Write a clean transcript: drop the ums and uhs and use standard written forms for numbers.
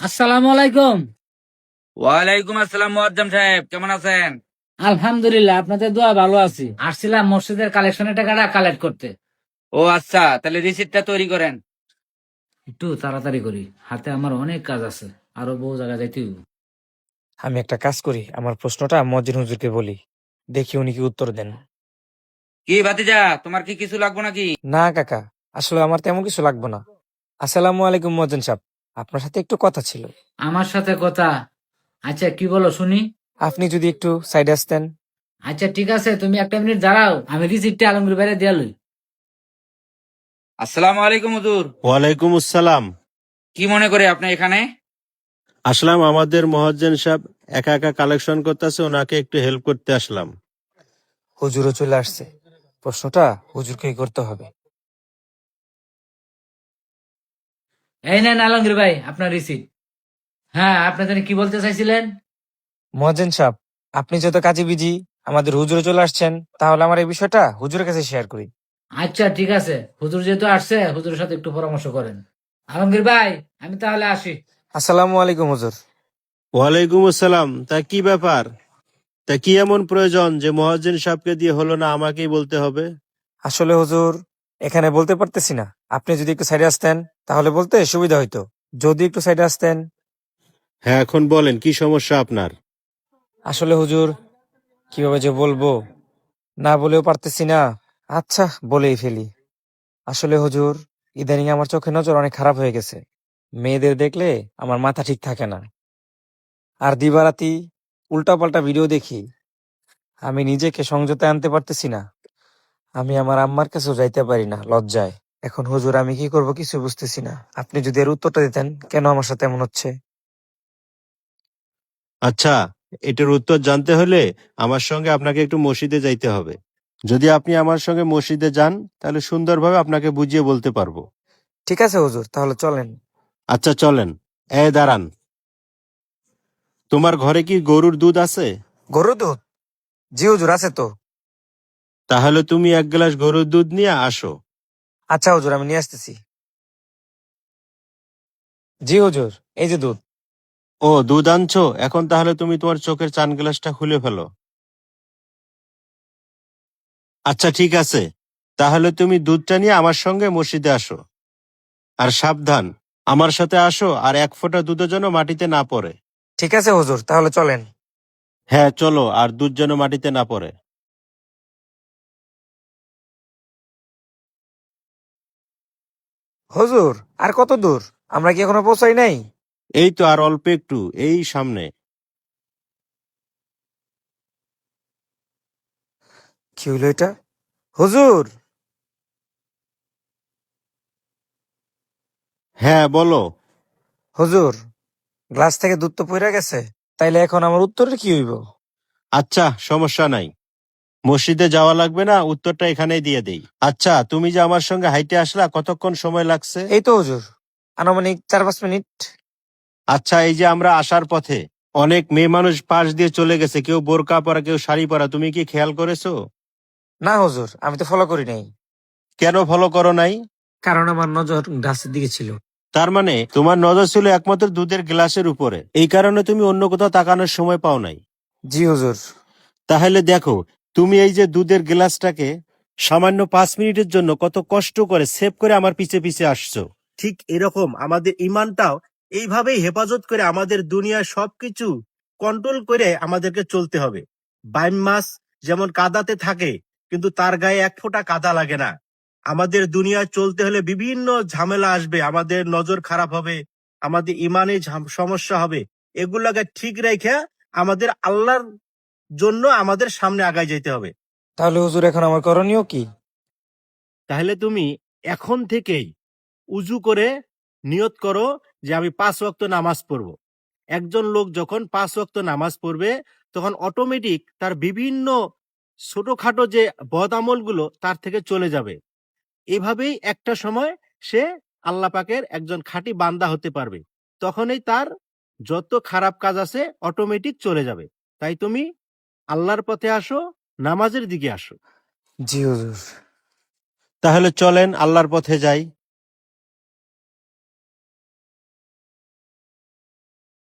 আসসালামু আলাইকুম। ওয়ালাইকুম আসসালাম মুয়াজ্জম সাহেব, কেমন আছেন? আলহামদুলিল্লাহ, আপনাদের দোয়া ভালো আছি। আসছিলাম মসজিদের কালেকশনের টাকাটা কালেক্ট করতে। ও আচ্ছা, তাহলে রিসিপ্টটা তৈরি করেন। একটু তাড়াতাড়ি করি, হাতে আমার অনেক কাজ আছে, আরো বহু জায়গায় যাইতে হইব। আমি একটা কাজ করি, আমার প্রশ্নটা মজ্জিন হুজুরকে বলি, দেখি উনি কি উত্তর দেন। কি ভাতিজা, তোমার কি কিছু লাগবে নাকি? না কাকা, আসলে আমার তেমন কিছু লাগবে না। আসসালামু আলাইকুম মজ্জিন সাহেব, আপনার সাথে একটু কথা ছিল। আমার সাথে কথা? আচ্ছা, কি বলো শুনি। আপনি যদি একটু সাইডে আসতেন। আচ্ছা ঠিক আছে, তুমি একটা মিনিট দাঁড়াও, আমি রিসিপ্টটা আলমগীর বাইরে দিয়া লই। আসসালামু আলাইকুম হুজুর। ওয়ালাইকুম আসসালাম। কি মনে করে আপনি এখানে? আসলাম, আমাদের মহাজ্জেন সাহেব একা একা কালেকশন করতেছে, ওনাকে একটু হেল্প করতে আসলাম। হুজুরও চলে আসছে, প্রশ্নটা হুজুরকেই করতে হবে। এই নেন আলমগীর ভাই আপনার রিসিপ্ট। হ্যাঁ, আপনি জানি কি বলতে চাইছিলেন? মহাজ্জেন সাহেব, আপনি যত কাজে বিজি, আমাদের হুজুরে চলে আসছেন, তাহলে আমার এই বিষয়টা হুজুরের কাছে শেয়ার করি। আচ্ছা ঠিক আছে, হুজুর যেহেতু আসছে, হুজুরের সাথে একটু পরামর্শ করেন। আলমগীর ভাই, আমি তাহলে আসি। আসসালামু আলাইকুম হুজুর। ওয়ালাইকুম আসসালাম। তা কি ব্যাপার? তা কি এমন প্রয়োজন যে মহাজ্জেন সাহেবকে দিয়ে হলো না, আমাকেই বলতে হবে? আসলে হুজুর, এখানে বলতে পারতেছি না, আপনি যদি একটু সাইডে আসতেন তাহলে বলতে সুবিধা হইতো। যদি একটু সাইডে আসতেন। হ্যাঁ, এখন বলেন কি সমস্যা আপনার? আসলে হুজুর, কিভাবে যে বলবো, না বলেও পারতেছি না। আচ্ছা, বলেই ফেলি। আসলে হুজুর, ইদানিং আমার চোখে নজর অনেক খারাপ হয়ে গেছে। মেয়েদের দেখলে আমার মাথা ঠিক থাকে না, আর দিবারাতি উল্টাপাল্টা ভিডিও দেখি। আমি নিজেকে সংযতে আনতে পারতেছি না। আমি আমার আম্মার কাছেও যাইতে পারি না লজ্জায়। এখন হুজুর, আমি কি করব কিছু বুঝতেছি না। আপনি যদি এর উত্তরটা দিতেন, কেন আমার সাথে এমন হচ্ছে। আচ্ছা, এটার উত্তর জানতে হলে আমার সঙ্গে আপনাকে একটু মসজিদে যাইতে হবে। যদি আপনি আমার সঙ্গে মসজিদে যান, তাহলে সুন্দরভাবে আপনাকে বুঝিয়ে বলতে পারবো। ঠিক আছে হুজুর, তাহলে চলেন। আচ্ছা চলেন। দাঁড়ান, তোমার ঘরে কি গরুর দুধ আছে? গরুর দুধ? জি হুজুর, আছে তো। তাহলে তুমি এক গ্লাস গরুর দুধ নিয়ে আসো। আচ্ছা হুজুর, আমি নিয়ে আসতেছি। জি হুজুর, এই যে দুধ। ও, দুধ আনছো? এখন তাহলে তুমি তোমার চোখের চান গ্লাসটা খুলে ফেলো। আচ্ছা ঠিক আছে, তাহলে তুমি দুধটা নিয়ে আমার সঙ্গে মসজিদে আসো। আর সাবধান, আমার সাথে আসো, আর এক ফোঁটা দুধও যেন মাটিতে না পড়ে। ঠিক আছে হুজুর, তাহলে চলেন। হ্যাঁ চলো, আর দুধ যেন মাটিতে না পড়ে। হুজুর, আর কত দূর? আমরা কি এখনো পৌঁছাই নাই? এই তো আর অল্প একটু, এই সামনে। কি হইলো এটা? হুজুর! হ্যাঁ বলো। হুজুর, গ্লাস থেকে দুধ তো পড়ে গেছে, তাইলে এখন আমার উত্তরের কি হইব? আচ্ছা সমস্যা নাই, মসজিদে যাওয়া লাগবে না, উত্তরটা এখানেই দিয়ে দেই। আচ্ছা, তুমি যে আমার সঙ্গে হাইটে আসলা, কতক্ষণ সময় লাগছে? এই তো হুজুর, আনুমানিক 4-5 মিনিট। আচ্ছা, এই যে আমরা আসার পথে অনেক মেয়ে মানুষ পাশ দিয়ে চলে গেছে, কেউ বোরকা পরা, কেউ শাড়ি পরা, তুমি কি খেয়াল করেছো? না হুজুর, আমি তো ফলো করি নাই। কেন ফলো করো নাই? কারণ আমার নজর গ্লাসের দিকে ছিল। তার মানে তোমার নজর ছিল একমাত্র দুধের গ্লাসের উপরে, এই কারণে তুমি অন্য কোথাও তাকানোর সময় পাও নাই। জি হুজুর। তাহলে দেখো, তুমি এই যে দুধের গ্লাসটাকে সামান্য 5 মিনিটের জন্য কত কষ্ট করে সেভ করে আমার পিছে পিছে আসছো, ঠিক এরকম আমাদের ইমানটাও এইভাবেই হেফাজত করে আমাদের দুনিয়ার সবকিছু কন্ট্রোল করে আমাদেরকে চলতে হবে। বাইম মাছ যেমন কাদাতে থাকে, কিন্তু তার গায়ে এক ফোঁটা কাদা লাগে না। আমাদের দুনিয়ায় চলতে হলে বিভিন্ন ঝামেলা আসবে, আমাদের নজর খারাপ হবে, আমাদের ইমানে সমস্যা হবে। এগুলাকে ঠিক রেখে আমাদের আল্লাহর জন্য আমাদের সামনে আগায় যেতে হবে। তাহলে হুজুর, এখন আমার করণীয় কি? তাহলে তুমি এখন থেকেই উজু করে নিয়ত করো যে আমি 5 ওয়াক্ত নামাজ পড়ব। একজন লোক যখন 5 ওয়াক্ত নামাজ পড়বে, তখন অটোমেটিক তার বিভিন্ন ছোটখাটো যে বদ আমলগুলো তার থেকে চলে যাবে। এভাবেই একটা সময় সে আল্লাহ পাকের একজন খাঁটি বান্দা হতে পারবে। তখনই তার যত খারাপ কাজ আছে অটোমেটিক চলে যাবে। তাই তুমি আল্লাহর পথে আসো, নামাজের দিকে আসো। জি হুজুর। তাহলে চলেন আল্লাহর পথে যাই।